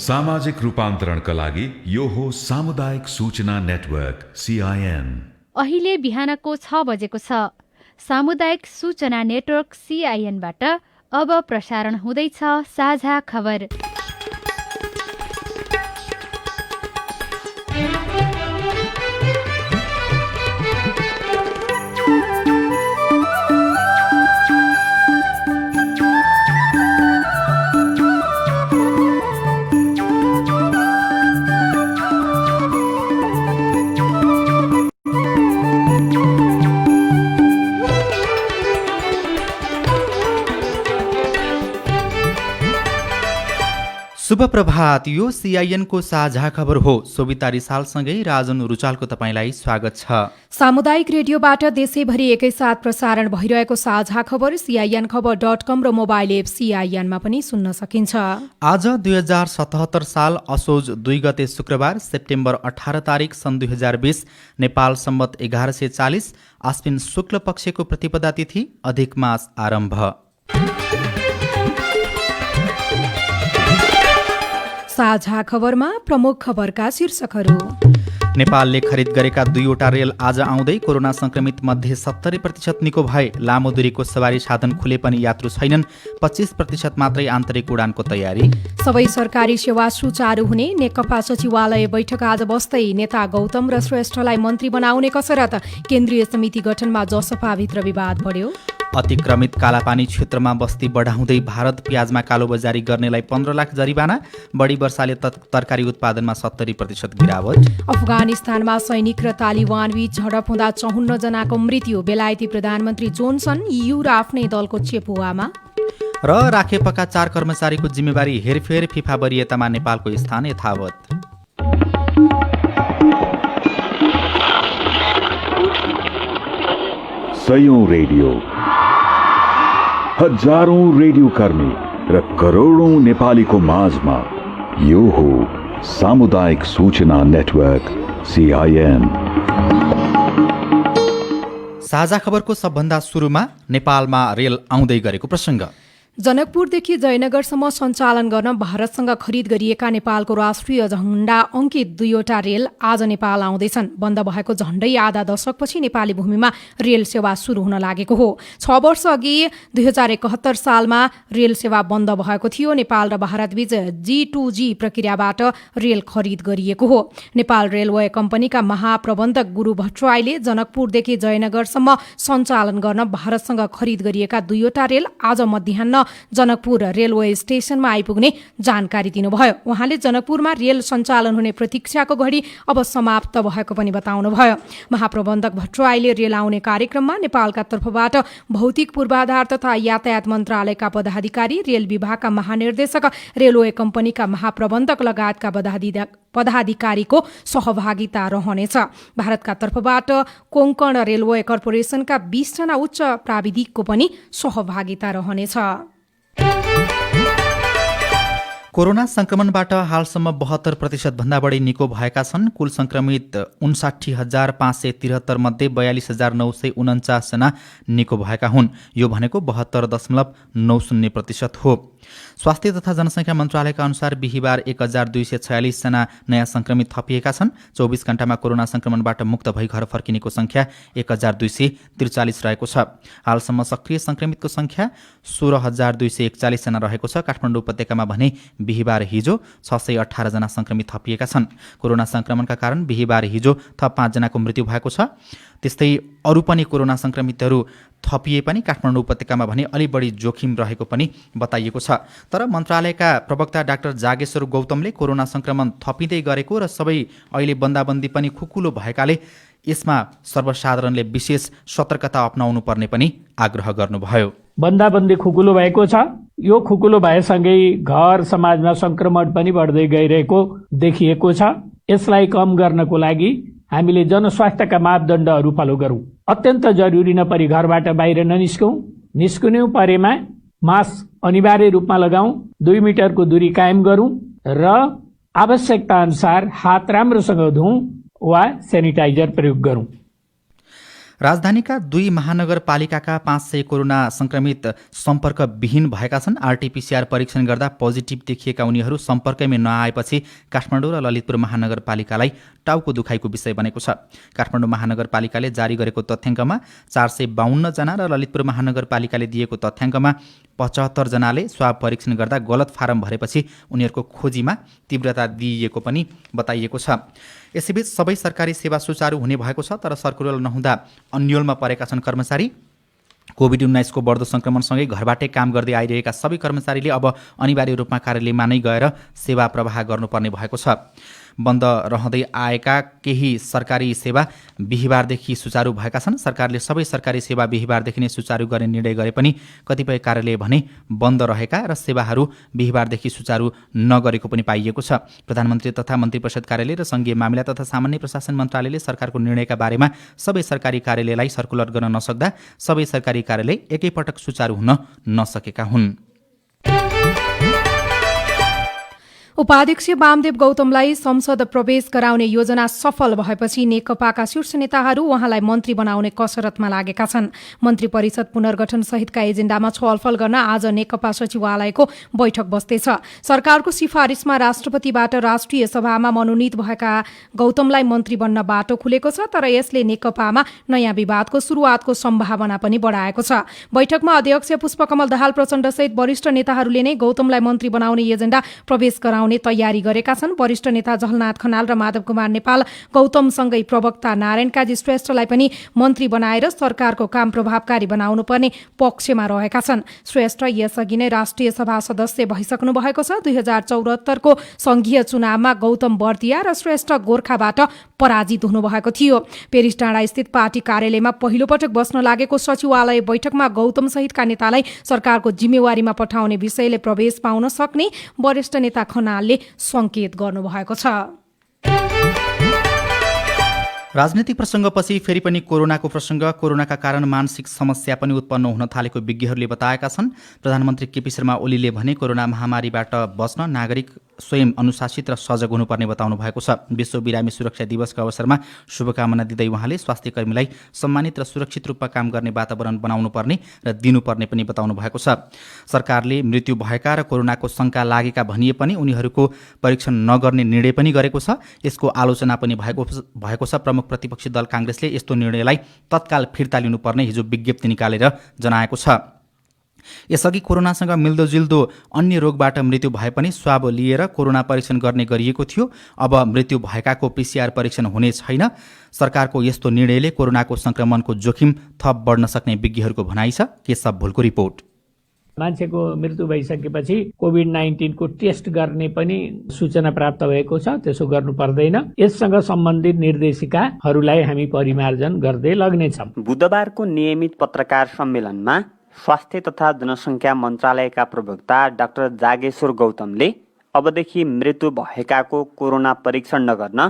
सामाजिक रूपान्तरणका लागि यो हो सामुदायिक सूचना नेटवर्क CIN। अहिले बिहानको 6 बजेको छ। सामुदायिक सूचना नेटवर्क CIN बाट अब प्रसारण हुँदैछ साझा खबर। शुभ प्रभात। यो CIN को साझा खबर हो। सोभिता रिसालसँगै राजन रुचालको तपाईलाई स्वागत छ। सामुदायिक रेडियोबाट देशैभरि एकैसाथ प्रसारण भइरहेको साझा खबर CINखबर.com र मोबाइल एप CIN मा पनि सुन्न सकिन्छ। आज 2077 साल असोज 2 गते शुक्रबार सेप्टेम्बर 18 तारिक सन् 2020 नेपाल सम्वत 1140 आश्विन शुक्ल पक्षको प्रतिपदा तिथि अधिक मास आरम्भ। साझा खबरमा प्रमुख खबरका शीर्षकहरू। नेपालले खरिद गरेका 2वटा रेल आज आउँदै कोरोना संक्रमित मध्ये 70% निको भए। लामो दूरीको सवारी साधन खुले पनि यात्रु छैनन्। 25% मात्रै आन्तरिक उडानको तयारी। सबै सरकारी सेवा सुचारू हुने नेकपा सचिवालय बैठक आज बस्दै। नेता गौतम र श्रेष्ठलाई मन्त्री बनाउने कसरत। केन्द्रीय समिति गठनमा जसपाभित्र विवाद बढ्यो। अतिक्रमित कालापानी क्षेत्रमा बस्ती बढाउँदै भारत प्याजमा कालोबजारी गर्नेलाई 15 लाख जरिवाना। बढी वर्षाले तरकारी उत्पादनमा 70% गिरावट। अफगानिस्तानमा सैनिक र तालिबान बीच झडप हुँदा 54 जनाको मृत्यु। बेलायती प्रधानमन्त्री जोन्सन EU र आफ्नै दलको चेपुवामा। र राखेपका 4 कर्मचारीको जिम्मेवारी हेरफेर फिफा वरियतामा नेपालको स्थान यथावत। सयौं रेडियो, हजारौं रेडियो कर्मी र करोडौं नेपालीको माझमा यो हो सामुदायिक सूचना नेटवर्क CIN। साझा खबरको सबभन्दा सुरुमा नेपालमा रेल आउँदै गरेको प्रसङ्ग। जनकपुरदेखि जयनगरसम्म सञ्चालन गर्न भारतसँग खरिद गरिएका नेपालको राष्ट्रिय झण्डा अङ्कित 2वटा रेल आज नेपाल आउँदैछन्। बन्द भएको झण्डै आधा दशकपछि नेपाली भूमिमा रेल सेवा सुरु हुन लागेको हो। 6 वर्ष अघि 2071 सालमा रेल सेवा बन्द भएको थियो। नेपाल र भारतबीच G2G प्रक्रियाबाट रेल खरिद गरिएको हो। नेपाल रेलवे कम्पनीका महाप्रबन्धक गुरु भट्टराईले जनकपुरदेखि जयनगरसम्म सञ्चालन गर्न भारतसँग खरिद गरिएका 2वटा रेल आज मध्याह्न जनकपुर रेलवे स्टेशनमा आइपुग्ने जानकारी दिनुभयो। उहाँले जनकपुरमा रेल सञ्चालन हुने प्रतीक्षाको घडी अब समाप्त भएको पनि बताउनुभयो। महाप्रबन्धक भट्टराईले रेल आउने कार्यक्रममा नेपालका तर्फबाट भौतिक पूर्वाधार तथा यातायात मन्त्रालयका पदाधिकारी, रेल विभागका महानिर्देशक, रेलवे कम्पनीका महाप्रबन्धक लगायतका पदाधिकारीको सहभागिता रहनेछ। भारतका तर्फबाट कोंकण रेलवे कर्पोरेसनका 20 जना उच्च प्राविधिकको पनि सहभागिता रहनेछ। कोरोना संक्रमणबाट हालसम्म 72% भन्दा बढी निको भएका छन्। कुल संक्रमित 59,573 मध्ये 42,949 जना निको भएका हुन्। यो भनेको 72.90% हो। स्वास्थ्य तथा जनसङ्ख्या मन्त्रालयका अनुसार बिहिबार 1,246 जना नयाँ संक्रमित थपिएका छन्। 24 घण्टामा कोरोना संक्रमणबाट मुक्त भई घर फर्किनेको संख्या 1,243 रहेको छ। हालसम्म सक्रिय संक्रमितको संख्या 16,241 जना रहेको छ। काठमाडौँ उपत्यकामा भने बिहिबार हिजो 618 जना संक्रमित थपिएका छन्। कोरोना संक्रमणका कारण बिहिबार हिजो थप 5 जनाको मृत्यु भएको छ। त्यस्तै अरू पनि कोरोना संक्रमितहरू थपिए पनि काठमाडौँ उपत्यकामा भने अलि बढी जोखिम रहेको पनि बताइएको छ। तर मन्त्रालयका प्रवक्ता डाक्टर जागेश्वर गौतमले कोरोना संक्रमण थपिँदै गरेको र सबै अहिले बन्दाबन्दी पनि खुकुलो भएकाले यसमा सर्वसाधारणले विशेष सतर्कता अपनाउनु पर्ने पनि आग्रह गर्नुभयो। बन्दाबन्दी खुकुलो भएको छ। यो खुकुलो भएसँगै घर समाजमा संक्रमण पनि बढ्दै गइरहेको देखिएको छ। यसलाई कम गर्नको लागि हामीले जनस्वास्थ्यका मापदण्डहरू फलो गरौँ। अत्यन्त जरुरी नपरी घरबाट बाहिर ननिस्कौँ। निस्कनु परेमा मास्क अनिवार्य रूपमा लगाऊँ। 2 मिटरको दूरी कायम गरौँ र आवश्यकता अनुसार हात राम्रोसँग धुऊँ वा सेनिटाइजर प्रयोग गरौँ। राजधानीका 2 महानगरपालिकाका 500 कोरोना संक्रमित सम्पर्कविहीन भएका छन्। आरटीपीसीआर परीक्षण गर्दा पोजिटिभ देखिएका उनीहरू सम्पर्कमै नआएपछि काठमाडौँ र ललितपुर महानगरपालिकालाई टाउको दुखाइको विषय बनेको छ। काठमाडौँ महानगरपालिकाले जारी गरेको तथ्याङ्कमा 452 जना र ललितपुर महानगरपालिकाले दिएको तथ्याङ्कमा 75 जनाले स्वाब परीक्षण गर्दा गलत फारम भरेपछि उनीहरूको खोजीमा तीव्रता दिइएको पनि बताइएको छ। यसैबीच सबै सरकारी सेवा सुचारू हुने भएको छ, तर सर्कुलर नहुँदा अन्योलमा परेका छन् कर्मचारी। कोभिड-19 को बढ्दो संक्रमणसँगै घरबाटै काम गर्दै आइरहेका सबै कर्मचारीले अब अनिवार्य रूपमा कार्यालयमा नै गएर सेवा प्रवाह गर्नुपर्ने भएको छ। बन्द रहँदै आएका केही सरकारी सेवा बिहीबारदेखि सुचारू भएका छन्। सरकारले सबै सरकारी सेवा बिहीबारदेखि नै सुचारू गर्ने निर्णय गरे पनि कतिपय कार्यालय भने बन्द रहेका र सेवाहरू बिहीबारदेखि सुचारू नगरेको पनि पाइएको छ। प्रधानमन्त्री तथा मन्त्री परिषद कार्यालय र सङ्घीय मामिला तथा सामान्य प्रशासन मन्त्रालयले सरकारको निर्णयका बारेमा सबै सरकारी कार्यालयलाई सर्कुलर गर्न नसक्दा सबै सरकारी कार्यालय एकैपटक सुचारू हुन नसकेका हुन्। उपाध्यक्ष वामदेव गौतमलाई संसद प्रवेश गराउने योजना सफल भएपछि नेकपाका शीर्ष नेताहरू उहाँलाई मन्त्री बनाउने कसरतमा लागेका छन्। मन्त्री परिषद पुनर्गठन सहितका एजेन्डामा छलफल गर्न आज नेकपा सचिवालयको बैठक बस्दैछ। सरकारको सिफारिसमा राष्ट्रपतिबाट राष्ट्रिय सभामा मनोनित भएका गौतमलाई मन्त्री बन्न बाटो खुलेको छ, तर यसले नेकपामा नयाँ विवादको सुरुवातको सम्भावना पनि बढाएको छ। बैठकमा अध्यक्ष पुष्पकमल दाहाल प्रचण्डसहित वरिष्ठ नेताहरूले नै गौतमलाई मन्त्री बनाउने एजेन्डा प्रवेश गराउने तयारी गरेका छन्। वरिष्ठ नेता जहलनाथ खनाल र माधव कुमार नेपाल गौतमसँगै प्रवक्ता नारायण काजी श्रेष्ठलाई पनि मन्त्री बनाएर सरकारको काम प्रभावकारी बनाउनु पर्ने पक्षमा रहेका छन्। श्रेष्ठ यसअघि नै राष्ट्रिय सभा सदस्य भइसक्नु भएको छ। 2074 को संघीय चुनावमा गौतम बर्दिया र श्रेष्ठ गोर्खाबाट पराजित हुनुभएको थियो। पेरिस डाँडा स्थित पार्टी कार्यालयमा पहिलो पटक बस्न लागेको सचिवालय बैठकमा गौतम सहितका नेतालाई सरकारको जिम्मेवारीमा पठाउने विषयले प्रवेश पाउन सक्ने वरिष्ठ नेता खनालले संकेत गर्नुभएको छ। राजनीतिक प्रसङ्गपछि फेरि पनि कोरोनाको प्रसङ्ग। कोरोनाका कारण मानसिक समस्या पनि उत्पन्न हुन थालेको विज्ञहरूले बताएका छन्। प्रधानमन्त्री केपी शर्मा ओलीले भने कोरोना महामारीबाट बच्न नागरिक स्वयं अनुशासित र सजग हुनुपर्ने बताउनु भएको छ। विश्व बिरामी सुरक्षा दिवसको अवसरमा शुभकामना दिँदै उहाँले स्वास्थ्यकर्मीलाई सम्मानित र सुरक्षित रूपमा काम गर्ने वातावरण बनाउनु पर्ने र दिनुपर्ने पनि बताउनु भएको छ। सरकारले मृत्यु भएका र कोरोनाको शङ्का लागेका भनिए पनि उनीहरूको परीक्षण नगर्ने निर्णय पनि गरेको छ। यसको आलोचना पनि भएको छ। प्रमुख प्रतिपक्षी दल काङ्ग्रेसले यस्तो निर्णयलाई तत्काल फिर्ता लिनुपर्ने हिजो विज्ञप्ति निकालेर जनाएको छ। यसअघि कोरोनासँग मिल्दोजुल्दो अन्य रोगबाट मृत्यु भए पनि स्वाब लिएर कोरोना परीक्षण गर्ने गरिएको थियो। अब मृत्यु भएकाको पीसीआर परीक्षण हुने छैन। सरकारको यस्तो निर्णयले कोरोनाको संक्रमणको जोखिम थप बढ्न सक्ने विज्ञहरूको भनाइ छ। केशव भुलको रिपोर्ट। मान्छेको मृत्यु भइसकेपछि कोभिड-19 को टेस्ट गर्ने पनि सूचना प्राप्त भएको छ। त्यसो गर्नु पर्दैन। यससँग सम्बन्धित निर्देशिकाहरूलाई हामी परिमार्जन गर्दै लग्नेछौँ। बुधबारको नियमित पत्रकार सम्मेलनमा स्वास्थ्य तथा जनसङ्ख्या मन्त्रालयका प्रवक्ता डाक्टर जागेश्वर गौतमले अबदेखि मृत्यु भएकाको कोरोना परीक्षण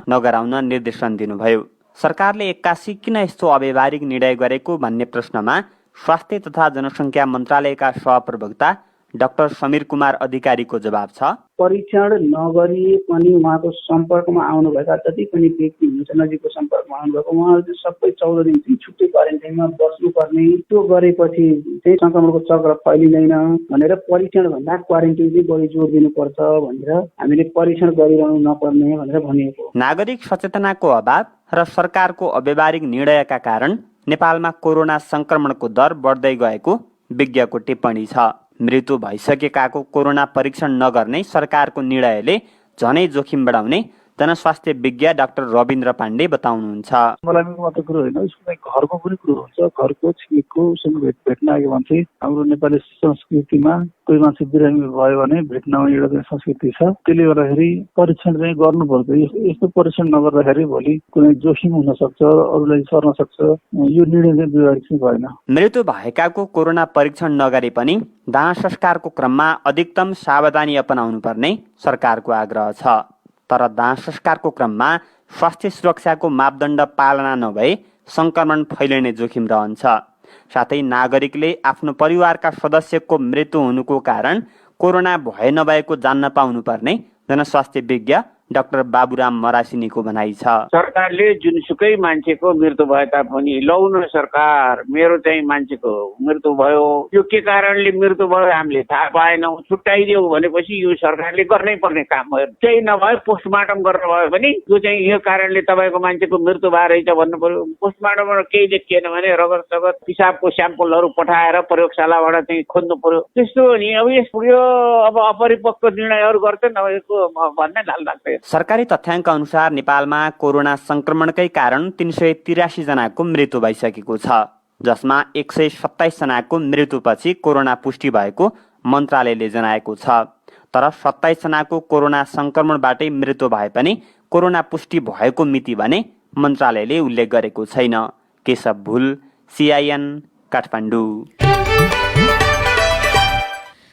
नगराउन निर्देशन दिनुभयो। सरकारले 81 किन यस्तो अव्यावहारिक निर्णय गरेको भन्ने प्रश्नमा स्वास्थ्य तथा जनसङ्ख्या मन्त्रालयका सहप्रवक्ता डाक्टर समीर कुमार अधिकारीको जवाब छ। परीक्षण नगरिए पनि उहाँको सम्पर्कमा आउनुभएका जति पनि व्यक्ति हुनुहुन्छ, नजिकको सम्पर्कमा आउनुभएको, उहाँहरू चाहिँ सबै 14 दिन चाहिँ छुट्टै क्वारेन्टाइनमा बस्नुपर्ने। त्यो गरेपछि चाहिँ संक्रमणको चक्र फैलिँदैन भनेर परीक्षण भन्दा क्वारेन्टाइन चाहिँ बढी जोड दिनुपर्छ भनेर हामीले परीक्षण गरिरहनु नपर्ने भनेर भनिएको। नागरिक सचेतनाको अभाव र सरकारको अव्यावहारिक निर्णयका कारण नेपालमा कोरोना संक्रमणको दर बढ्दै गएको विज्ञको टिप्पणी छ। मृत्यु भइसकेकाको कोरोना परीक्षण नगर्ने सरकारको निर्णयले झनै जोखिम बढाउने जनस्वास्थ्य विज्ञ डाक्टर रविन्द्र पाण्डे बताउनुहुन्छ। मलाई मात्र कुरो होइन, उसको घरको पनि कुरो हुन्छ। घरको छिमेककोसँग भेट्न आएको मान्छे, हाम्रो नेपाली संस्कृतिमा कोही मान्छे बिरामी भयो भने भेट्न आउने एउटा संस्कृति छ। त्यसले गर्दाखेरि परीक्षण चाहिँ गर्नुपर्छ। यस्तो परीक्षण नगर्दाखेरि भोलि कुनै जोखिम हुन सक्छ, अरूलाई सर्न सक्छ। यो निर्णय चाहिँ व्यवहारिक चाहिँ भएन। मृत्यु भएकाको कोरोना परीक्षण नगरे पनि दाह संस्कारको क्रममा अधिकतम सावधानी अपनाउनु पर्ने सरकारको आग्रह छ। तर दाह संस्कारको क्रममा स्वास्थ्य सुरक्षाको मापदण्ड पालना नभए संक्रमण फैलिने जोखिम रहन्छ। साथै नागरिकले आफ्नो परिवारका सदस्यको मृत्यु हुनुको कारण कोरोना भए नभएको जान्न पाउनुपर्ने जनस्वास्थ्य विज्ञ डाक्टर बाबुराम मरासिनीको भनाइ छ। सरकारले जुनसुकै मान्छेको मृत्यु भए तापनि लौ न सरकार मेरो चाहिँ मान्छेको मृत्यु भयो, यो के कारणले मृत्यु भयो हामीले थाहा पाएनौँ, छुट्याइदेऊ भनेपछि यो सरकारले गर्नै पर्ने काम हो। केही नभए पोस्टमार्टम गरेर भयो भने यो चाहिँ यो कारणले तपाईँको मान्छेको मृत्यु भए रहेछ भन्नु पर्यो। पोस्टमार्टमबाट केही देखिएन भने रगत सगत पिसाबको स्याम्पलहरू पठाएर प्रयोगशालाबाट चाहिँ खोज्नु पर्यो। त्यस्तो हो नि। अब यो अब अपरिपक्व निर्णयहरू गर्छन्, अब यसको भन्ने लाल लाग्छ। सरकारी तथ्याङ्क अनुसार नेपालमा कोरोना संक्रमणकै कारण 383 जनाको मृत्यु भइसकेको छ, जसमा 127 जनाको मृत्युपछि कोरोना पुष्टि भएको मन्त्रालयले जनाएको छ। तर 27 जनाको कोरोना संक्रमणबाटै मृत्यु भए पनि कोरोना पुष्टि भएको मिति भने मन्त्रालयले उल्लेख गरेको छैन। केशव भुल, CIN, काठमाडौँ।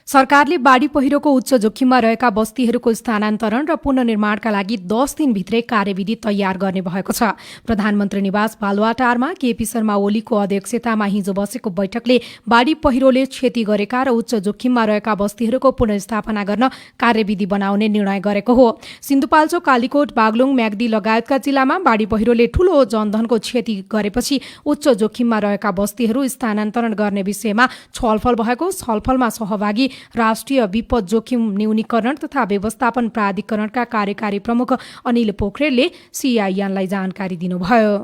सरकारले बाढी पहिरोको उच्च जोखिममा रहेका बस्तीहरूको स्थानान्तरण र पुनर्निर्माणका लागि 10 दिनभित्रै कार्यविधि तयार गर्ने भएको छ। प्रधानमन्त्री निवास बालुवाटारमा केपी शर्मा ओलीको अध्यक्षतामा हिजो बसेको बैठकले बाढी पहिरोले क्षति गरेका र उच्च जोखिममा रहेका बस्तीहरूको पुनर्स्थापना गर्न कार्यविधि बनाउने निर्णय गरेको हो। सिन्धुपाल्चोक, कालीकोट, बागलुङ, म्याग्दी लगायतका जिल्लामा बाढी पहिरोले ठूलो जनधनको क्षति गरेपछि उच्च जोखिममा रहेका बस्तीहरू स्थानान्तरण गर्ने विषयमा छलफल भएको। छलफलमा सहभागी राष्ट्रिय विपद जोखिम न्यूनीकरण तथा व्यवस्थापन प्राधिकरणका कार्यकारी प्रमुख अनिल पोखरेलले CINलाई जानकारी दिनुभयो।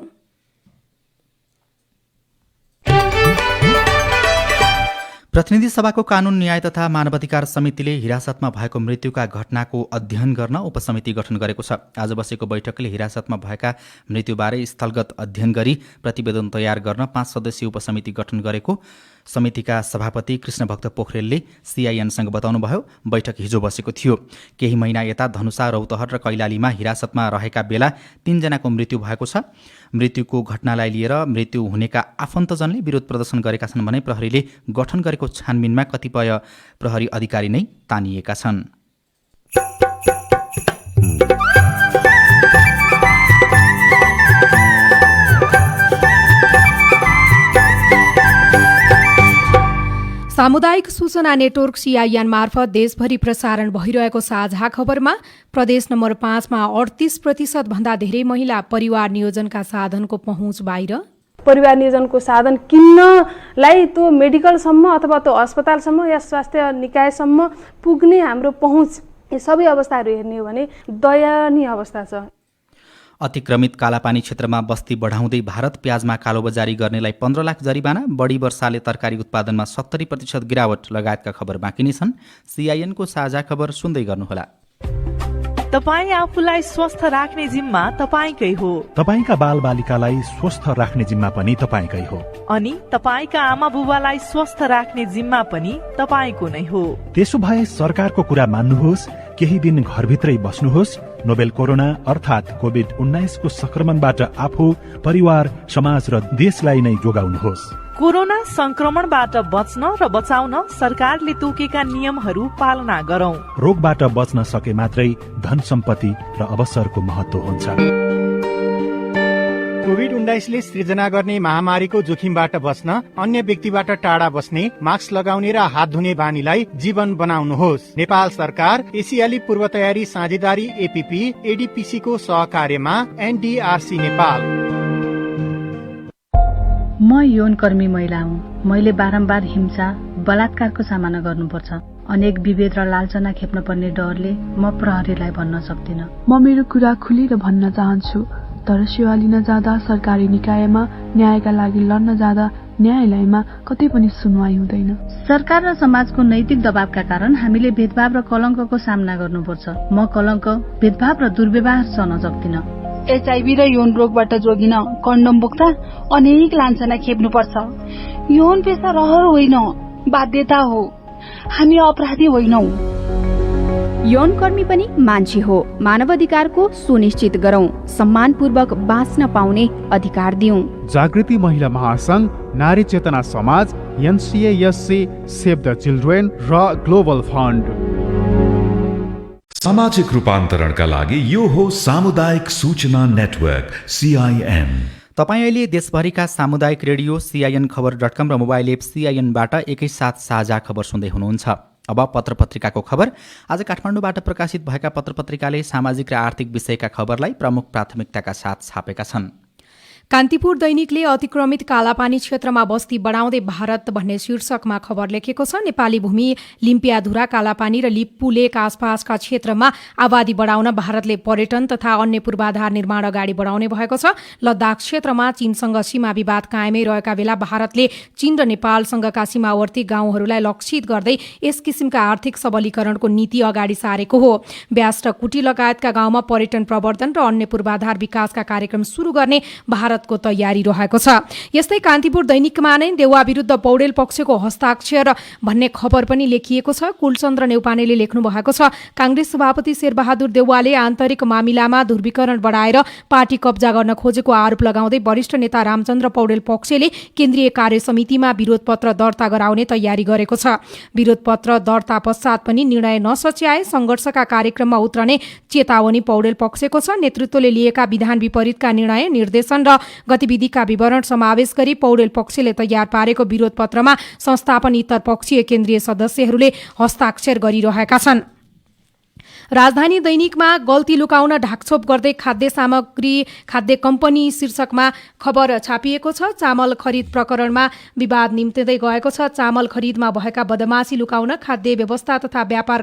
प्रतिनिधि सभाको कानून, न्याय तथा मानवाधिकार समितिले हिरासतमा भएको मृत्युका घटनाको अध्ययन गर्न उपसमिति गठन गरेको छ। आज बसेको बैठकले हिरासतमा भएका मृत्युबारे स्थलगत अध्ययन गरी प्रतिवेदन तयार गर्न 5 सदस्यीय उपसमिति गठन गरेको समितिका सभापति कृष्णभक्त पोखरेलले CINसँग बताउनुभयो। बैठक हिजो बसेको थियो। केही महिना यता धनुषा, रौतहट र कैलालीमा हिरासतमा रहेका बेला 3 जनाको मृत्यु भएको छ। मृत्युको घटनालाई लिएर मृत्यु हुनेका आफन्तजनले विरोध प्रदर्शन गरेका छन् भने प्रहरीले गठन गरेको छानबिनमा कतिपय प्रहरी अधिकारी नै तानिएका छन्। सामुदायिक सूचना नेटवर्क CIN मार्फत देशभरि प्रसारण भइरहेको साझा खबरमा प्रदेश नम्बर 5 मा 38% भन्दा धेरै महिला परिवार नियोजनका साधनको पहुँच बाहिर। परिवार नियोजनको साधन किन्नलाई त्यो मेडिकलसम्म अथवा त्यो अस्पतालसम्म या स्वास्थ्य निकायसम्म पुग्ने हाम्रो पहुँच, यो सबै अवस्थाहरू हेर्ने हो भने दयनीय अवस्था छ। अतिक्रमित कालापानी क्षेत्रमा बस्ती बढाउँदै भारत प्याजमा कालोबजारी गर्नेलाई 15 लाख जरिवाना, बढी वर्षाले तरकारी उत्पादनमा 70% गिरावट लगायतका खबर बाँकी नै छन्। CINको साझा खबर सुन्दै गर्नुहोला। तपाई आफूलाई स्वस्थ राख्ने जिम्मा तपाईकै हो। तपाईका बालबालिकालाई स्वस्थ राख्ने जिम्मा पनि तपाईकै हो। अनि तपाईका आमा बुबालाई स्वस्थ राख्ने जिम्मा पनि तपाईको नै हो। त्यसो भए सरकारको कुरा मान्नुहोस्, केही दिन घरभित्रै बस्नुहोस्, नोभेल कोरोना अर्थात् कोभिड-19 को संक्रमणबाट आफू, परिवार, समाज र देशलाई नै जोगाउनुहोस्। कोरोना संक्रमणबाट बच्न र बचाउन सरकारले तोकेका नियमहरू पालना गरौं। रोगबाट बच्न सके मात्रै धन सम्पत्ति र अवसरको महत्व हुन्छ। कोभिड-19 ले सृजना गर्ने महामारीको जोखिमबाट बच्न अन्य व्यक्तिबाट टाढा बस्ने, मास्क लगाउने र हात धुने बानीलाई जीवन बनाउनुहोस्। नेपाल सरकार, एसियाली पूर्व तयारी साझेदारी APP ADPC को सहकार्यमा NDRC नेपाल। म यौनकर्मी महिला हुँ। मैले बारम्बार हिंसा, बलात्कारको सामना गर्नुपर्छ। अनेक विभेद र लालचना खेप्न पर्ने डरले म प्रहरीलाई भन्न सक्दिनँ। म मेरो कुरा खुलेर भन्न चाहन्छु, तर सेवा लिन जाँदा, सरकारी निकायमा न्यायका लागि लड्न जाँदा न्यायालयमा कतै पनि सुनवाई हुँदैन। सरकार र समाजको नैतिक दबावका कारण हामीले भेदभाव र कलंकको सामना गर्नुपर्छ। म कलंक, भेदभाव र दुर्व्यवहार सहन सक्दिनँ। HIV र यौन रोगबाट जोगिन कन्डम बोक्दा अनेक लान्छना खेप्नुपर्छ। यौन पेशा रहर होइन, बाध्यता हो। हामी अपराधी होइनौ। यौनकर्मी पनि मान्छे हो। मानवाधिकारको सुनिश्चित गरौं। सम्मानपूर्वक बाँच्न पाउने अधिकार दिउँ। जागृति महिला महासंघ, नारी चेतना समाज, NCASC, सेभ द चिल्ड्रेन र ग्लोबल फन्ड। सामाजिक रूपान्तरणका लागि यो हो सामुदायिक सूचना नेटवर्क CIN। तपाईँ अहिले देशभरिका सामुदायिक रेडियो CIN खबर.com र मोबाइल एप CIN बाट एकैसाथ साझा खबर सुन्दै हुनुहुन्छ। अब पत्रपत्रिकाको खबर। आज काठमाडौँबाट प्रकाशित भएका पत्रपत्रिकाले सामाजिक र आर्थिक विषयका खबरलाई प्रमुख प्राथमिकताका साथ छापेका छन्। कान्तिपुर दैनिकले अतिक्रमित कालापानी क्षेत्रमा बस्ती बढाउँदै भारत भन्ने शीर्षकमा खबर लेखेको छ। नेपाली भूमि लिम्पियाधुरा, कालापानी र लिप्पू लेक आसपासका क्षेत्रमा आबादी बढाउन भारतले पर्यटन तथा अन्य पूर्वाधार निर्माण अगाडि बढाउने भएको छ। लद्दाख क्षेत्रमा चीनसँग सीमा विवाद कायमै रहेका बेला भारतले चीन र नेपालसँगका सीमावर्ती गाउँहरूलाई लक्षित गर्दै यस किसिमका आर्थिक सबलीकरणको नीति अगाडि सारेको हो। ब्यास र कुटी लगायतका गाउँमा पर्यटन प्रवर्धन र अन्य पूर्वाधार विकासका कार्यक्रम सुरु गर्ने भारतको तयारी रहेको छ। यस्तै कान्तिपुर दैनिकमा नै देउवा विरुद्ध पौडेल पक्षको हस्ताक्षर भन्ने खबर पनि लेखिएको छ। कुलचन्द्र नेउपानेले लेख्नु भएको छ, कांग्रेस सभापति शेरबहादुर देउवाले आन्तरिक मामिलामा ध्रुवीकरण बढाएर पार्टी कब्जा गर्न खोजेको आरोप लगाउँदै वरिष्ठ नेता रामचन्द्र पौडेल पक्षले केन्द्रीय कार्य समितिमा विरोध पत्र दर्ता गराउने तयारी गरेको छ। विरोध पत्र दर्ता पश्चात पनि निर्णय नसच्याए संघर्षका कार्यक्रममा उत्रने चेतावनी पौडेल पक्षको छ। नेतृत्वले लिएका विधान विपरीतका निर्णय, निर्देशन र गतिविधिका विवरण समावेश गरी पौडेल पक्षले तयार पारेको विरोध पत्रमा संस्थापन इतर पक्षीय केन्द्रीय सदस्यहरूले हस्ताक्षर गरिरहेका छन्। राजधानी दैनिकमा गल्ती लुकाउन ढाकछोप गर्दै खाद्य कम्पनी शीर्षकमा खबर छापिएको छ। चामल खरिद प्रकरणमा विवाद निम्तिँदै गएको छ। चामल खरिदमा भएका बदमाशी लुकाउन खाद्य व्यवस्था तथा व्यापार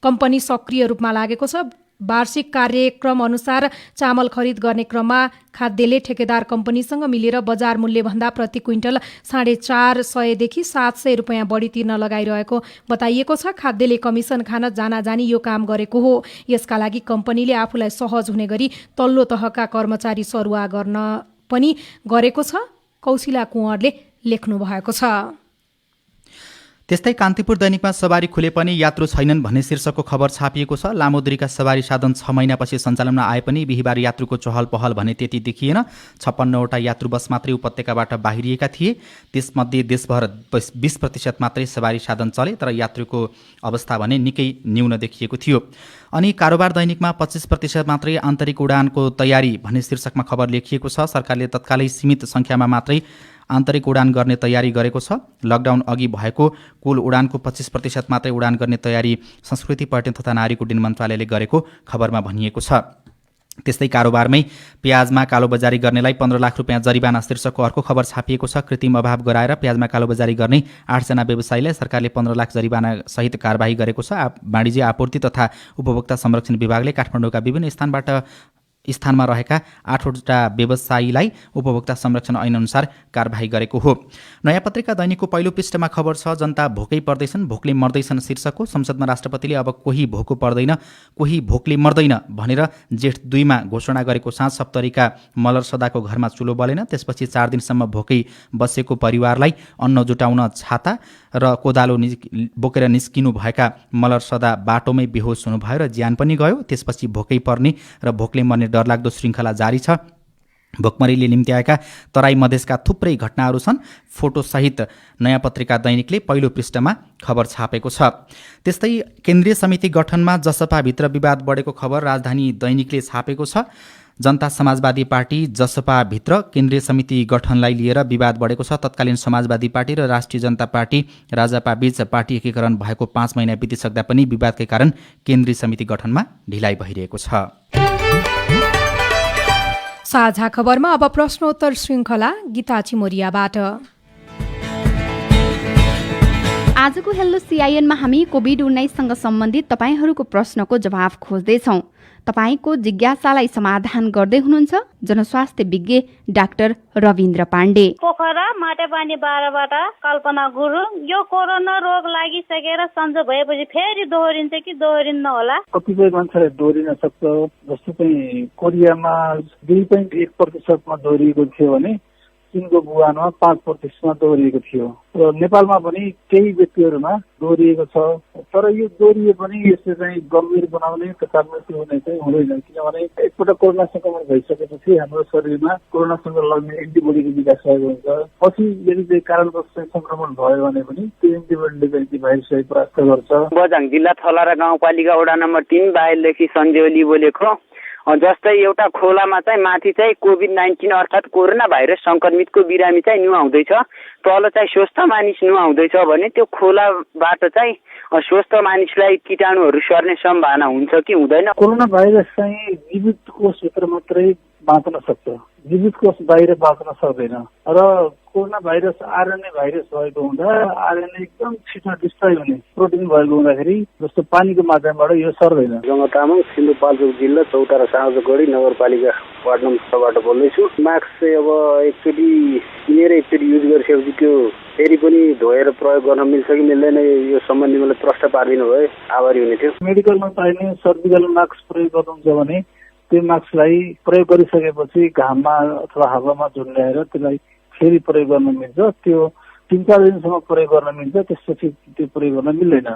कम्पनी सक्रिय रूपमा लागेको छ। वार्षिक कार्यक्रम अनुसार चामल खरिद गर्ने क्रममा खाद्यले ठेकेदार कम्पनीसँग मिलेर बजार मूल्यभन्दा प्रति क्विन्टल 450 देखि 700 रुपियाँ बढी तिर्न लगाइरहेको बताइएको छ। खाद्यले कमिसन खान जानाजानी यो काम गरेको हो। यसका लागि कम्पनीले आफूलाई सहज हुने गरी तल्लो तहका कर्मचारी सरुवा गर्न पनि गरेको छ। कौशिला कुँवरले लेख्नु भएको छ। त्यस्तै कान्तिपुर दैनिकमा सवारी खुले पनि यात्रु छैनन् भन्ने शीर्षकको खबर छापिएको छ। लामो दूरीका सवारी साधन 6 महिनापछि सञ्चालनमा आए पनि बिहिबार यात्रुको चहल पहल भने त्यति देखिएन। 56वटा यात्रु बस मात्रै उपत्यकाबाट बाहिरिएका थिए। त्यसमध्ये देशभर 20% मात्रै सवारी साधन चले, तर यात्रुको अवस्था भने निकै न्यून देखिएको थियो। अनि कारोबार दैनिकमा 25% मात्रै आन्तरिक उडानको तयारी भन्ने शीर्षकमा खबर लेखिएको छ। सरकारले तत्कालै सीमित सङ्ख्यामा मात्रै आन्तरिक उडान गर्ने तयारी गरेको छ। लकडाउन अघि भएको कुल उडानको 25% मात्रै उडान गर्ने तयारी संस्कृति, पर्यटन तथा नागरिक उड्डयन मन्त्रालयले गरेको खबरमा भनिएको छ। त्यस्तै कारोबारमै प्याजमा कालोबजारी गर्नेलाई 15 लाख रुपियाँ जरिवाना शीर्षकको अर्को खबर छापिएको छ। कृत्रिम अभाव गराएर प्याजमा कालोबजारी गर्ने 8 जना व्यवसायीलाई सरकारले 15 लाख जरिवाना सहित कारबाही गरेको छ। वाणिज्य आपूर्ति तथा उपभोक्ता संरक्षण विभागले काठमाडौँका विभिन्न स्थानमा रहेका 8वटा व्यवसायीलाई उपभोक्ता संरक्षण ऐनअनुसार कारबाही गरेको हो। नयाँ पत्रिका दैनिकको पहिलो पृष्ठमा खबर छ, जनता भोकै पर्दैछन्, भोकले मर्दैछन् शीर्षकको। संसदमा राष्ट्रपतिले अब कोही भोको पर्दैन, कोही भोकले मर्दैन भनेर जेठ 2 मा घोषणा गरेको साँझ सप्तरीका मलर सदाको घरमा चुलो बलेन। त्यसपछि 4 दिनसम्म भोकै बसेको परिवारलाई अन्न जुटाउन छाता र कोदालो बोकेर निस्किनु भएका मलर सदा बाटोमै बेहोस हुनुभयो र ज्यान पनि गयो। त्यसपछि भोकै पर्ने र भोकले मर्ने डरलाग्दो श्रृङ्खला जारी छ। भोकमरीले निम्त्याएका तराई मधेसका थुप्रै घटनाहरू छन्। फोटोसहित नयाँ पत्रिका दैनिकले पहिलो पृष्ठमा खबर छापेको छ। त्यस्तै केन्द्रीय समिति गठनमा जसपाभित्र विवाद बढेको खबर राजधानी दैनिकले छापेको छ। जनता समाजवादी पार्टी जसपाभित्र केन्द्रीय समिति गठनलाई लिएर विवाद बढेको छ। तत्कालीन समाजवादी पार्टी र राष्ट्रिय जनता पार्टी राजापाबीच पार्टी एकीकरण भएको 5 महिना बितिसक्दा पनि विवादकै कारण केन्द्रीय समिति गठनमा ढिलाइ भइरहेको छ। साझा खबरमा अब प्रश्नोत्तर श्रृङ्खला गीता चिमोरियाबाट। आजको हेलो सीआईएनमा हामी कोभिड-19सँग सम्बन्धित तपाईँहरूको प्रश्नको जवाफ खोज्दैछौँ। तपाईँको जिज्ञासालाई समाधान गर्दै हुनुहुन्छ जनस्वास्थ्य विज्ञ डाक्टर रविन्द्र पाण्डे। पोखरा माटेपानी 12बाट कल्पना गुरुङ। यो कोरोना रोग लागिसकेर सन्चो भएपछि फेरि दोहोरिन्छ कि दोहोरिन्न होला? कतिपय मान्छेलाई दोहोरिन सक्छ। जस्तो चाहिँ कोरियामा 2.1% दोहोरिएको थियो भने चीनको वुहानमा 5% दोहोरिएको थियो र नेपालमा पनि केही व्यक्तिहरूमा दोहोरिएको छ। तर यो दोहोरिए पनि यसले चाहिँ गम्भीर बनाउने तथा मृत्यु हुने चाहिँ हुँदैन, किनभने एकपल्ट कोरोना संक्रमण भइसकेपछि हाम्रो शरीरमा कोरोनासँग लड्ने एन्टिबडीको विकास भएको हुन्छ। पछि यदि चाहिँ कारणवश संक्रमण भयो भने पनि त्यो एन्टिबडीले चाहिँ भाइरसलाई परास्त गर्छ। बझाङ जिल्ला थलारा गाउँपालिका वडा नम्बर 3 बाइलदेखि सञ्जय ओली बोलेको। जस्तै एउटा खोलामा चाहिँ माथि चाहिँ कोभिड-19 अर्थात् कोरोना भाइरस संक्रमितको बिरामी चाहिँ नुहाउँदैछ, तल चाहिँ स्वस्थ मानिस नुहाउँदैछ भने त्यो खोलाबाट चाहिँ स्वस्थ मानिसलाई कीटाणुहरू सर्ने सम्भावना हुन्छ कि हुँदैन? कोरोना भाइरस चाहिँ जीवित कोषभित्र मात्रै बाँच्न सक्छ, जीवित कोष बाहिर बाँच्न सक्दैन। र कोरोना भाइरस आरएनए भाइरस भएको हुँदा आरएनए एकदम छिटो डिस्ट्रोय हुने प्रोटिन भएको हुँदाखेरि जस्तो पानीको माध्यमबाट यो सर्दैन। जङ्ग तामाङ, सिन्धुपाल्चोक जिल्ला चौतारा साँझगढी नगरपालिका वार्ड नम्बर 6 बाट बोल्दैछु। मास्क चाहिँ अब एकचोटि किनेर एकचोटि युज गरिसकेपछि त्यो फेरि पनि धोएर प्रयोग गर्न मिल्छ कि मिल्दैन, यो सम्बन्धी मलाई प्रश्न पारिदिनु भए आभारी हुने थियो। मेडिकलमा पाइने सर्जिकल मास्क प्रयोग गर्नुहुन्छ भने त्यो मास्कलाई प्रयोग गरिसकेपछि घाममा अथवा हावामा झुन्ड्याएर त्यसलाई फेरि प्रयोग गर्न मिल्छ। त्यो 3-4 दिनसम्म प्रयोग गर्न मिल्छ, त्यसपछि त्यो प्रयोग गर्न मिल्दैन।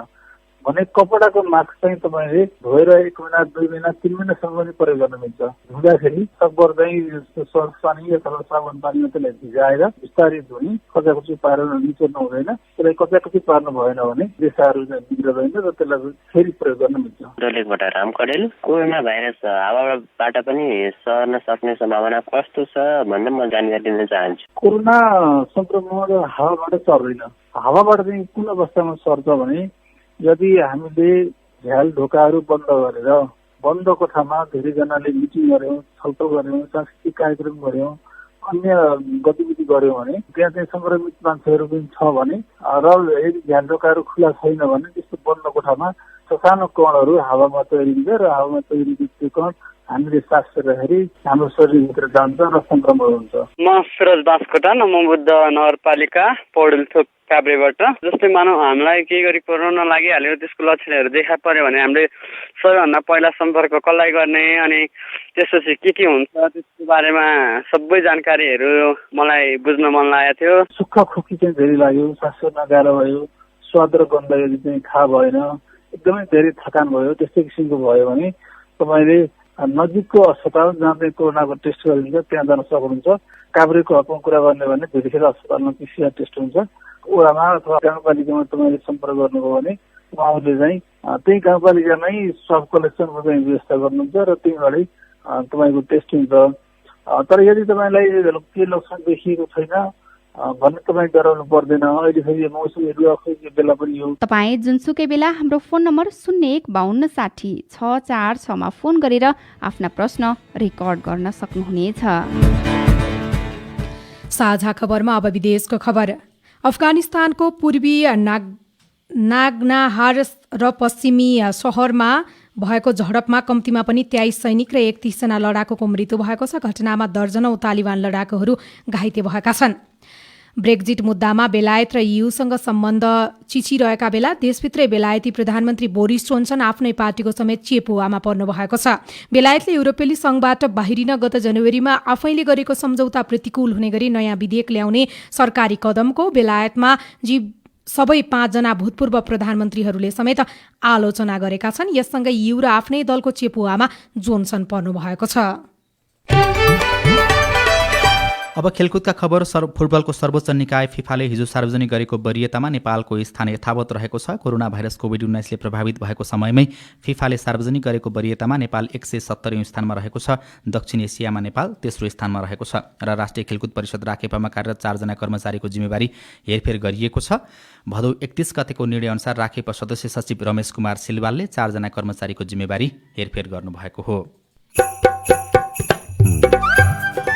भने कपडाको मास्क चाहिँ तपाईँले धोएर 1 महिना 2 महिना 3 महिनासम्म पनि प्रयोग गर्न मिल्छ। धुँदाखेरि सकभर चाहिँ सर्फ पानी अथवा साबुन पानीमा त्यसलाई भिजाएर बिस्तारै धुने, कचाकची पारेर निचोर्नु हुँदैन। त्यसलाई कचाकची पार्नु भएन भने रेसाहरू चाहिँ बिग्रदैन र त्यसलाई फेरि प्रयोग गर्न मिल्छ। दोलेकबाट राम कडेल, कोरोना भाइरस हावाबाट पनि सर्न सक्ने सम्भावना कस्तो छ भन्ने म जानकारी लिन चाहन्छु। कोरोना संक्रमण हावाबाट सर्दैन। हावाबाट चाहिँ कुन अवस्थामा सर्छ भने यदि हामीले झ्याल ढोकाहरू बन्द गरेर बन्द कोठामा धेरैजनाले मिटिङ गर्यौँ, छलफल गर्यौँ, सांस्कृतिक कार्यक्रम गर्यौँ, अन्य गतिविधि गर्यौँ भने त्यहाँ चाहिँ संक्रमित मान्छेहरू पनि छ भने र यदि झ्याल ढोकाहरू खुला छैन भने त्यस्तो बन्द कोठामा सानो कणहरू हावामा तैरिन्छ र हावामा तैरिन्छ त्यो कण हामीले सास फेर्दाखेरि हाम्रो शरीरभित्र जान्छ र संक्रमण हुन्छ। म सुरज बास्कोटा, नमोबुद्ध नगरपालिका पौडेलथोक काभ्रेबाट। जस्तै मानौ हामीलाई केही गरी कोरोना लागिहाल्यो, त्यसको लक्षणहरू देखा पर्यो भने हामीले सबैभन्दा पहिला सम्पर्क कसलाई गर्ने अनि त्यसपछि के हुन्छ त्यसको बारेमा सबै जानकारीहरू मलाई बुझ्न मन लागेको थियो। सुक्खा खोकी चाहिँ धेरै लाग्यो, सास फेर्न गाह्रो भयो, स्वाद र गन्ध यदि चाहिँ थाहा भएन, एकदमै धेरै थकान भयो, त्यस्तै किसिमको भयो भने तपाईँले नजिकको अस्पताल जहाँ चाहिँ कोरोनाको टेस्ट गरिन्छ त्यहाँ जान सक्नुहुन्छ। काभ्रेको हकमा कुरा गर्ने भने भेटिखेर अस्पतालमा PCR टेस्ट हुन्छ। ओडामा अथवा गाउँपालिकामा तपाईँले सम्पर्क गर्नुभयो भने उहाँहरूले चाहिँ त्यही गाउँपालिकामै सब कलेक्सनको चाहिँ व्यवस्था गर्नुहुन्छ र त्यहीँबाटै तपाईँको टेस्ट हुन्छ। तर यदि तपाईँलाई केही लक्षण देखिएको छैन भन्ने तपाईँ डराउनु पर्दैन। अहिले फेरि मौसम हेरिरहेको बेला पनि हो। तपाईँ जुनसुकै बेला हाम्रो फोन नम्बर 01526064 मा फोन गरेर आफ्ना प्रश्न रेकर्ड गर्न सक्नुहुनेछ। साझा खबरमा अब विदेशको खबर। अफगानिस्तानको पूर्वी नागनाहार र पश्चिमी सहरमा भएको झडपमा कम्तीमा पनि 23 सैनिक र 31 जना लडाकुको मृत्यु भएको छ। घटनामा दर्जनौं तालिबान लडाकुहरू घाइते भएका छन्। ब्रेक्जिट मुद्दामा बेलायत र ईयूसँग सम्बन्ध चिचिरहेका बेला देशभित्रै बेलायती प्रधानमन्त्री बोरिस जोन्सन आफ्नै पार्टीको समेत चेपुवामा पर्नु भएको छ। बेलायतले युरोपेली संघबाट बाहिरिन गत जनवरीमा आफैले गरेको सम्झौता प्रतिकूल हुने गरी नयाँ विधेयक ल्याउने सरकारी कदमको बेलायतमा सबै 5 जना भूतपूर्व प्रधानमन्त्रीहरूले समेत आलोचना गरेका छन्। यससँगै ईयू र आफ्नै दलको चेपुवामा जोन्सन पर्नु भएको छ। अब खेलकुदका खबर। फुटबलको सर्वोच्च निकाय फिफाले हिजो सार्वजनिक गरेको वरियतामा नेपालको स्थान यथावत रहेको छ। कोरोना भाइरस कोभिड-19 ले प्रभावित भएको समयमै फिफाले सार्वजनिक गरेको वरियतामा नेपाल 170औं स्थानमा रहेको छ। दक्षिण एसियामा नेपाल तेस्रो स्थानमा रहेको छ र राष्ट्रिय खेलकुद परिषद राखेपामा कार्यरत 4 जना कर्मचारीको जिम्मेवारी हेरफेर गरिएको छ। भदौ 31 गतेको निर्णय अनुसार राखेपा सदस्य सचिव रमेश कुमार सिलवालले 4 जना कर्मचारीको जिम्मेवारी हेरफेर गर्नुभएको हो।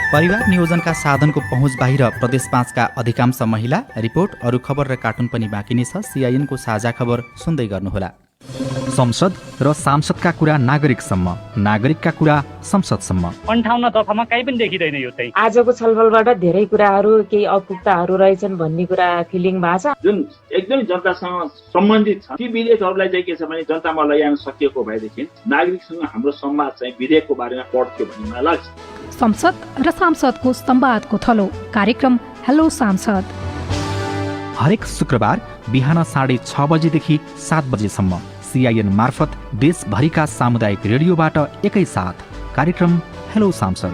परिवार नियोजनका साधनको पहुँच बाहिर प्रदेश 5 का अधिकांश महिला। रिपोर्ट अरू खबर र कार्टुन पनि बाँकी नै छ। CIN को साझा खबर सुन्दै गर्नुहोला। संसद र सांसदका कुरा नागरिकसम्म, नागरिकका कुरा संसदसम्म। 58 दफामा कहीँ पनि देखिँदैन यो चाहिँ। आजको छलफलबाट धेरै कुराहरू केही अपुग्ताहरू रहेछन् भन्ने कुरा फिलिङ भएको छ। जुन एकदमै जनतासँग सम्बन्धित छ ती विधेयकहरूलाई चाहिँ के छ भने जनतामा लैजान सकिएको भएदेखि नागरिकसँग हाम्रो संवाद चाहिँ विधेयकको बारेमा बढ्थ्यो भन्ने मलाई लाग्छ। संसद र सांसदको संवादको थलो कार्यक्रम हेलो सांसद हरेक शुक्रबार बिहान 6:30 बजेदेखि 7 बजेसम्म CIN मार्फत देशभरिका सामुदायिक रेडियोबाट एकैसाथ कार्यक्रम हेलो सांसद।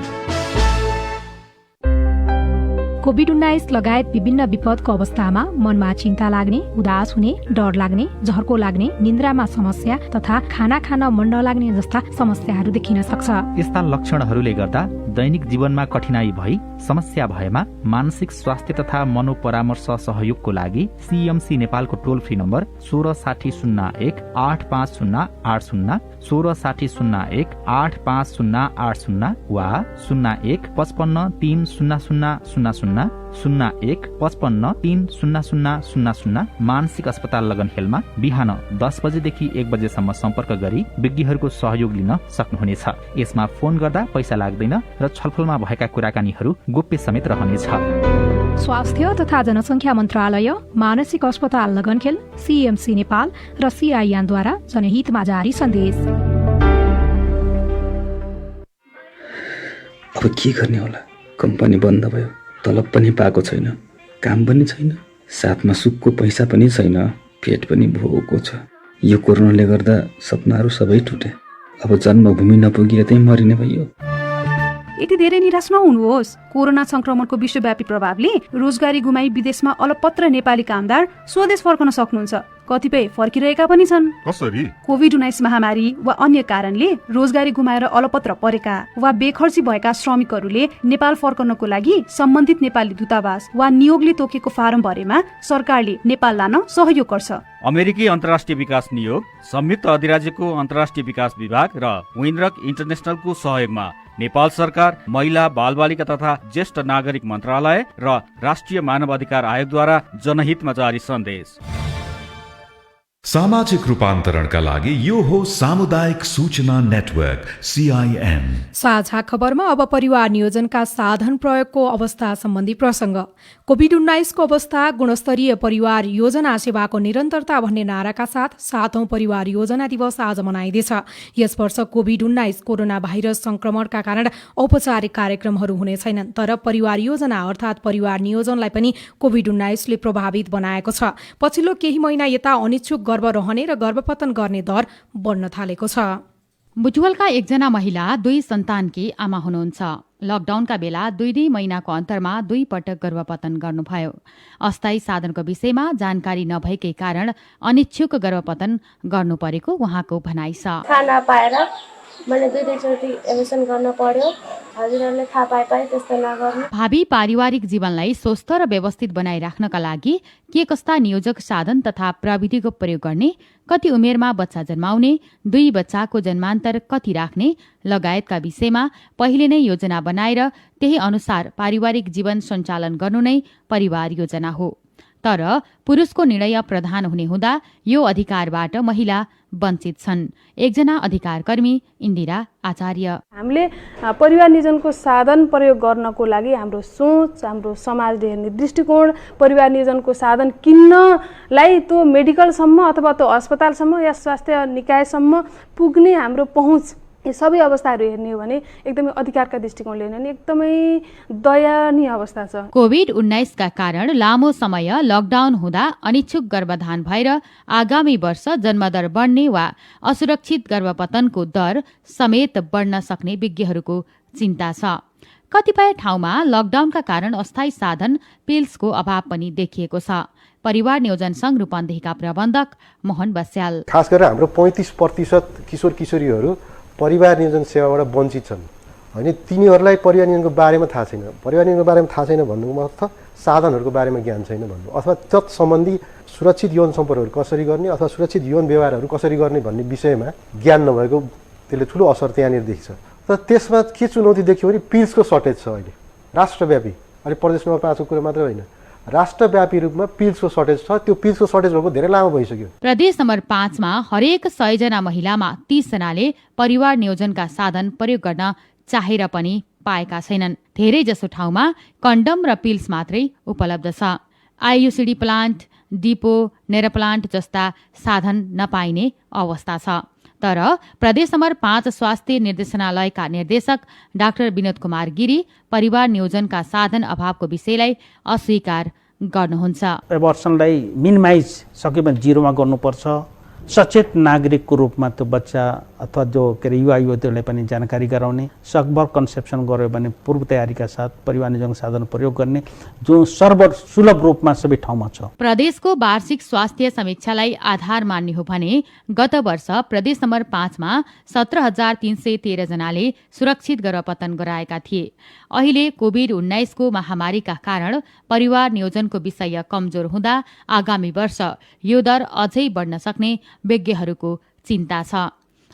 कोभिड-19 लगायत विभिन्न विपदको अवस्थामा मनमा चिन्ता लाग्ने, उदास हुने, डर लाग्ने, झर्को लाग्ने, निन्द्रामा समस्या तथा खाना खान मन नलाग्ने जस्ता समस्याहरू देखिन सक्छ। यस्ता लक्षणहरूले गर्दा दैनिक जीवनमा कठिनाई भई समस्या भएमा मानसिक स्वास्थ्य तथा मनोपरामर्श सहयोगको लागि CMC नेपालको टोल फ्री नम्बर 166001 85080 166001 85080 वा 0155300000 0155300000 मानसिक अस्पताल लगनखेलमा बिहान 10 बजेदेखि 1 बजेसम्म सम्पर्क गरी विज्ञहरूको सहयोग लिन सक्नुहुनेछ। यसमा फोन गर्दा पैसा लाग्दैन र छलफलमा भएका कुराकानीहरू गोप्य समेत रहनेछ। स्वास्थ्य तथा जनसङ्ख्या मन्त्रालय, मानसिक अस्पताल लगनखेल, CMC नेपाल र CIN द्वारा जनहितमा जारी सन्देश। अब के गर्ने होला? कम्पनी बन्द भयो, तलब पनि पाएको छैन, काम पनि छैन, साथमा सुखको पैसा पनि छैन, पेट पनि भोको छ। यो कोरोनाले गर्दा सपनाहरू सबै टुटे। अब जन्मभूमि नपुगी यतै मरिने भयो। यति धेरै निराश नहुनुहोस्। कोरोना संक्रमणको विश्वव्यापी प्रभावले रोजगारी गुमाई विदेशमा अलपत्र नेपाली कामदार स्वदेश फर्कन सक्नुहुन्छ। कतिपय फर्किरहेका पनि छन्। कसरी? कोभिड-19 महामारी वा अन्य कारणले रोजगारी गुमाएर अलपत्र परेका वा बेखर्ची भएका श्रमिकहरूले नेपाल फर्कनको लागि सम्बन्धित नेपाली दूतावास वा नियोगले तोकेको फारम भरेमा सरकारले नेपाल लान सहयोग गर्छ। अमेरिकी अन्तर्राष्ट्रिय विकास नियोग, संयुक्त अधिराज्यको अन्तर्राष्ट्रिय विकास विभाग र विनरक इन्टरनेसनलको सहयोगमा नेपाल सरकार, महिला बालबालिका तथा ज्येष्ठ नागरिक मन्त्रालय र राष्ट्रिय मानव अधिकार आयोगद्वारा जनहितमा जारी सन्देश। सामाजिक रूपान्तरणका लागि यो हो सामुदायिक सूचना नेटवर्क CIN। साझा खबरमा अब परिवार नियोजनका साधन प्रयोगको अवस्था सम्बन्धी प्रसङ्ग। कोभिड-19 को अवस्था गुणस्तरीय परिवार योजना सेवाको निरन्तरता भन्ने नाराका साथ 7औं परिवार योजना दिवस आज मनाइँदैछ। यस वर्ष कोभिड-19 कोरोना भाइरस संक्रमणका कारण औपचारिक कार्यक्रमहरू हुने छैनन्, तर परिवार योजना अर्थात् परिवार नियोजनलाई पनि कोभिड-19 ले प्रभावित बनाएको छ। पछिल्लो केही महिना यता अनिच्छुक गर्भ रहने र गर्भपतन गर्ने दर बढ्न थालेको छ। बुटवलका एकजना महिला 2 सन्तानकी आमा हुनुहुन्छ। लकडाउनका बेला 2 महिनाको अन्तरमा 2 पटक गर्भपतन गर्नुभयो। अस्थायी साधनको विषयमा जानकारी नभएकै कारण अनिच्छुक गर्भपतन गर्नु परेको उहाँको भनाइ छ। खाना पाएर मैले 2-2चोटि एमिसन गर्न पर्यो। हजुरहरूले थाहा पाए त्यस्तो नगर्नु। भावी पारिवारिक जीवनलाई स्वस्थ र व्यवस्थित बनाइराख्नका लागि के कस्ता नियोजक साधन तथा प्रविधिको प्रयोग गर्ने, कति उमेरमा बच्चा जन्माउने, 2 बच्चाको जन्मान्तर कति राख्ने लगायतका विषयमा पहिले नै योजना बनाएर त्यही अनुसार पारिवारिक जीवन सञ्चालन गर्नु नै परिवार योजना हो। तर पुरुषको निर्णय प्रधान हुने हुँदा यो अधिकारबाट महिला वञ्चित छन्। एकजना अधिकारकर्मी इन्दिरा आचार्य। हामीले परिवार नियोजनको साधन प्रयोग गर्नको लागि हाम्रो सोच, हाम्रो समाजले हेर्ने दृष्टिकोण, परिवार नियोजनको साधन किन्नलाई त्यो मेडिकलसम्म अथवा त्यो अस्पतालसम्म या स्वास्थ्य निकायसम्म पुग्ने हाम्रो पहुँच, यी सबै अवस्थाहरू हेर्ने हो भने एकदमै अधिकारका दृष्टिकोणले हेर्ने एकदमै दयनीय अवस्था छ। कोभिड-19 का कारण लामो समय लकडाउन हुँदा अनिच्छुक गर्भधान भएर आगामी वर्ष जन्मदर बढ्ने वा असुरक्षित गर्भपतनको दर समेत बढ्न सक्ने विज्ञहरूको चिन्ता छ। कतिपय ठाउँमा लकडाउनका कारण अस्थायी साधन पिल्सको अभाव पनि देखिएको छ। परिवार नियोजन संघ रूपन्देहीका प्रबन्धक मोहन बस्याल। खास गरेर हाम्रो 35% किशोर किशोरीहरू परिवार नियोजन सेवाबाट वञ्चित छन्। होइन, तिनीहरूलाई परिवार नियोजनको बारेमा थाहा छैन। परिवार नियोजनको बारेमा थाहा छैन भन्नुको अर्थ साधनहरूको बारेमा ज्ञान छैन भन्नु, अथवा तत्सम्बन्धी सुरक्षित यौन सम्पर्कहरू कसरी गर्ने अथवा सुरक्षित यौन व्यवहारहरू कसरी गर्ने भन्ने विषयमा ज्ञान नभएको त्यसले ठुलो असर त्यहाँनिर देखिन्छ। तर त्यसमा के चुनौती देखियो भने पिल्सको सर्टेज छ अहिले राष्ट्रव्यापी। अहिले प्रदेश नम्बर 5 को कुरा मात्र होइन, राष्ट्रव्यापी रूपमा पिल्सको सर्टेज छ। त्यो पिल्सको सर्टेज भएको धेरै लामो भइसक्यो। प्रदेश नम्बर 5 मा हरेक 100 जना महिलामा 30 जनाले परिवार नियोजनका साधन प्रयोग गर्न चाहेर पनि पाएका छैनन्। धेरै जसो ठाउँमा कन्डम र पिल्स मात्रै उपलब्ध छ। आइयुसिडी प्लान्ट, डिपो, नेरा प्लान्ट जस्ता साधन नपाइने अवस्था छ। तर प्रदेश नम्बर 5 स्वास्थ्य निर्देशनालयका निर्देशक डाक्टर विनोद कुमार गिरी परिवार नियोजनका साधन अभावको विषयलाई अस्वीकार गर्नुहुन्छ। एबर्सनलाई मिनिमाइज सक्यो भने 0 मा गर्नुपर्छ। सचेत नागरिकको रूपमा त्यो बच्चा अथवा जो के अरे युवा युवतीहरूलाई पनि जानकारी गराउने, सकभर कन्सेप्सन गर्यो भने पूर्व तयारीका साथ परिवार नियोजन साधन प्रयोग गर्ने जो सर्वसुलभ रूपमा सबै ठाउँमा छ। प्रदेशको वार्षिक स्वास्थ्य समीक्षालाई आधार मान्ने हो भने गत वर्ष प्रदेश नम्बर 5 मा 17,313 जनाले सुरक्षित गर्भपतन गराएका थिए। अहिले कोभिड-19 को महामारीका कारण परिवार नियोजनको विषय कमजोर हुँदा आगामी वर्ष यो दर अझै बढ्न सक्ने विज्ञहरूको चिन्ता छ।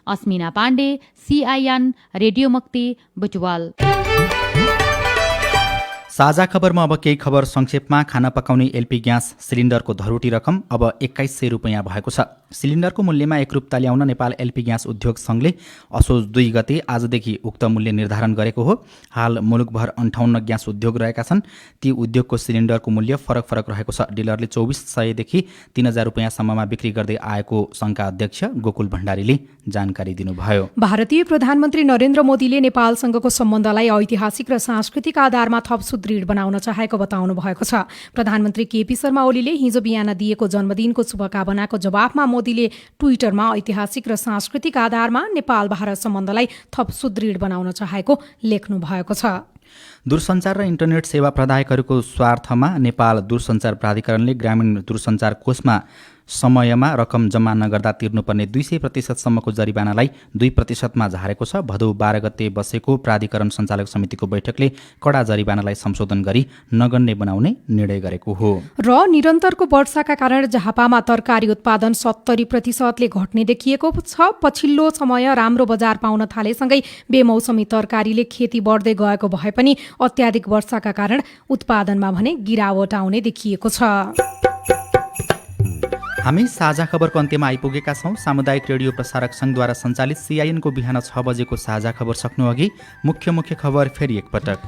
अस्मिना पाण्डे, CIN रेडियो मुक्ति, बुटवल। साझा खबरमा अब केही खबर संक्षेपमा। खाना पकाउने एलपी ग्यास सिलिन्डरको धरोटी रकम अब 2100 रुपियाँ भएको छ। सिलिन्डरको मूल्यमा एकरूपता ल्याउन नेपाल एलपी ग्यास उद्योग संघले असोज 2 गते आजदेखि उक्त मूल्य निर्धारण गरेको हो। हाल मुलुकभर 58 ग्यास उद्योग रहेका छन्। ती उद्योगको सिलिन्डरको मूल्य फरक फरक रहेको छ। डिलरले 2400 देखि 3000 रुपियाँसम्ममा बिक्री गर्दै आएको संघका अध्यक्ष गोकुल भण्डारीले जानकारी दिनुभयो। भारतीय प्रधानमन्त्री नरेन्द्र मोदीले नेपालसँगको सम्बन्धलाई ऐतिहासिक र सांस्कृतिक आधारमा थप सुदृढ बनाउन चाहेको बताउनु भएको छ। प्रधानमन्त्री केपी शर्मा ओलीले हिजो बिहान दिएको जन्मदिनको शुभकामनाको जवाफमा मोदीले ट्विटरमा ऐतिहासिक र सांस्कृतिक आधारमा नेपाल भारत सम्बन्धलाई थप सुदृढ बनाउन चाहेको लेख्नु भएको छ। दूरसञ्चार र इन्टरनेट सेवा प्रदायकहरूको स्वार्थमा नेपाल दूरसञ्चार प्राधिकरणले ग्रामीण दूरसञ्चार कोषमा समयमा रकम जम्मा नगर्दा तिर्नुपर्ने 200% सम्मको जरिवानालाई 2% मा झारेको छ। भदौ 12 गते बसेको प्राधिकरण सञ्चालक समितिको बैठकले कडा जरिवानालाई संशोधन गरी नगर्ने बनाउने निर्णय गरेको हो। र निरन्तरको वर्षाका कारण झापामा तरकारी उत्पादन 70%ले घट्ने देखिएको छ। पछिल्लो समय राम्रो बजार पाउन थालेसँगै बेमौसमी तरकारीले खेती बढ्दै गएको भए पनि अत्याधिक वर्षाका कारण उत्पादनमा भने गिरावट आउने देखिएको छ। हामी साझा खबरको अन्त्यमा आइपुगेका छौँ। सामुदायिक रेडियो प्रसारक संघद्वारा सञ्चालित CIN को बिहान 6 बजेको साझा खबर सक्नु अघि मुख्य खबर फेरि एकपटक।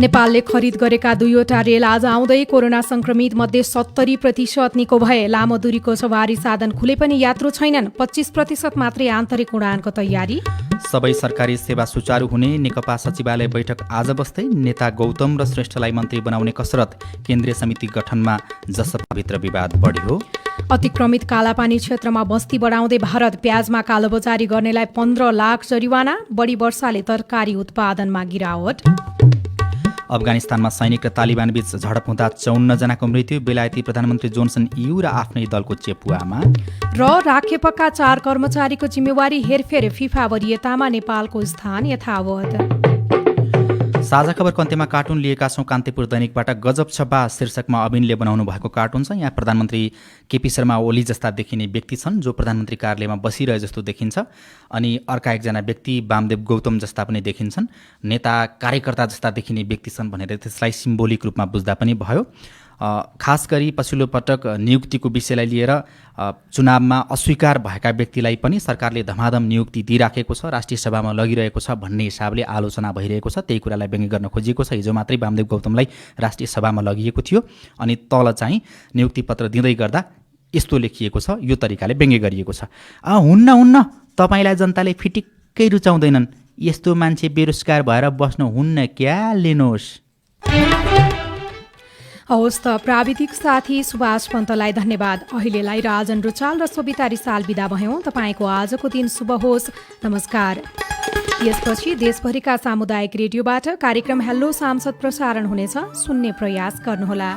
नेपालले खरिद गरेका 2वटा रेल आज आउँदै कोरोना संक्रमित मध्ये 70% निको भए। लामो दूरीको सवारी साधन खुले पनि यात्रु छैनन्। 25% मात्रै आन्तरिक उडानको तयारी। सबै सरकारी सेवा सुचारू हुने नेकपा सचिवालय बैठक आज बस्दै नेता गौतम र श्रेष्ठलाई मन्त्री बनाउने कसरत। केन्द्रीय समिति गठनमा जसपाभित्र विवाद बढ्यो। अतिक्रमित कालापानी क्षेत्रमा बस्ती बढाउँदै भारत। प्याजमा कालोबजारी गर्नेलाई 15 लाख जरिवाना। बढी वर्षाले तरकारी उत्पादनमा गिरावट। अफगानिस्तानमा सैनिक र तालिबान बीच झडप हुँदा 54 जनाको मृत्यु। बेलायती प्रधानमन्त्री जोन्सन EU र आफ्नै दलको चेपुवामा। र राखेपका 4 कर्मचारीको जिम्मेवारी हेरफेर। फिफा वरियतामा नेपालको स्थान यथावत। साझा खबरको अन्त्यमा कार्टुन लिएका छौँ। कान्तिपुर दैनिकबाट गजब छ बा शीर्षकमा अविनले बनाउनु भएको कार्टुन छ। यहाँ प्रधानमन्त्री केपी शर्मा ओली जस्ता देखिने व्यक्ति छन् जो प्रधानमन्त्री कार्यालयमा बसिरहे जस्तो देखिन्छ। अनि अर्का एकजना व्यक्ति वामदेव गौतम जस्ता पनि देखिन्छन्। नेता कार्यकर्ता जस्ता देखिने व्यक्ति छन् भनेर त्यसलाई सिम्बोलिक रूपमा बुझ्दा पनि भयो। खास गरी पछिल्लो पटक नियुक्तिको विषयलाई लिएर चुनावमा अस्वीकार भएका व्यक्तिलाई पनि सरकारले धमाधम नियुक्ति दिइराखेको छ, राष्ट्रिय सभामा लगिरहेको छ भन्ने हिसाबले आलोचना भइरहेको छ। त्यही कुरालाई व्यङ्ग्य गर्न खोजिएको छ। हिजो मात्रै वामदेव गौतमलाई राष्ट्रिय सभामा लगिएको थियो अनि तल चाहिँ नियुक्ति पत्र दिँदै गर्दा यस्तो लेखिएको छ, यो तरिकाले व्यङ्ग्य गरिएको छ। हुन्न तपाईँलाई जनताले फिटिक्कै रुचाउँदैनन्, यस्तो मान्छे बेरोजगार भएर बस्नु हुन्न क्या, लिनुहोस्। हवस् त प्राविधिक साथी सुभाष पन्तलाई धन्यवाद। अहिलेलाई राजन रुचाल र सोभिता रिसाल बिदा भयौँ। तपाईँको आजको दिन शुभ होस्। नमस्कार। यसपछि देशभरिका सामुदायिक रेडियोबाट कार्यक्रम हेलो सांसद प्रसारण हुनेछ। सुन्ने प्रयास गर्नुहोला।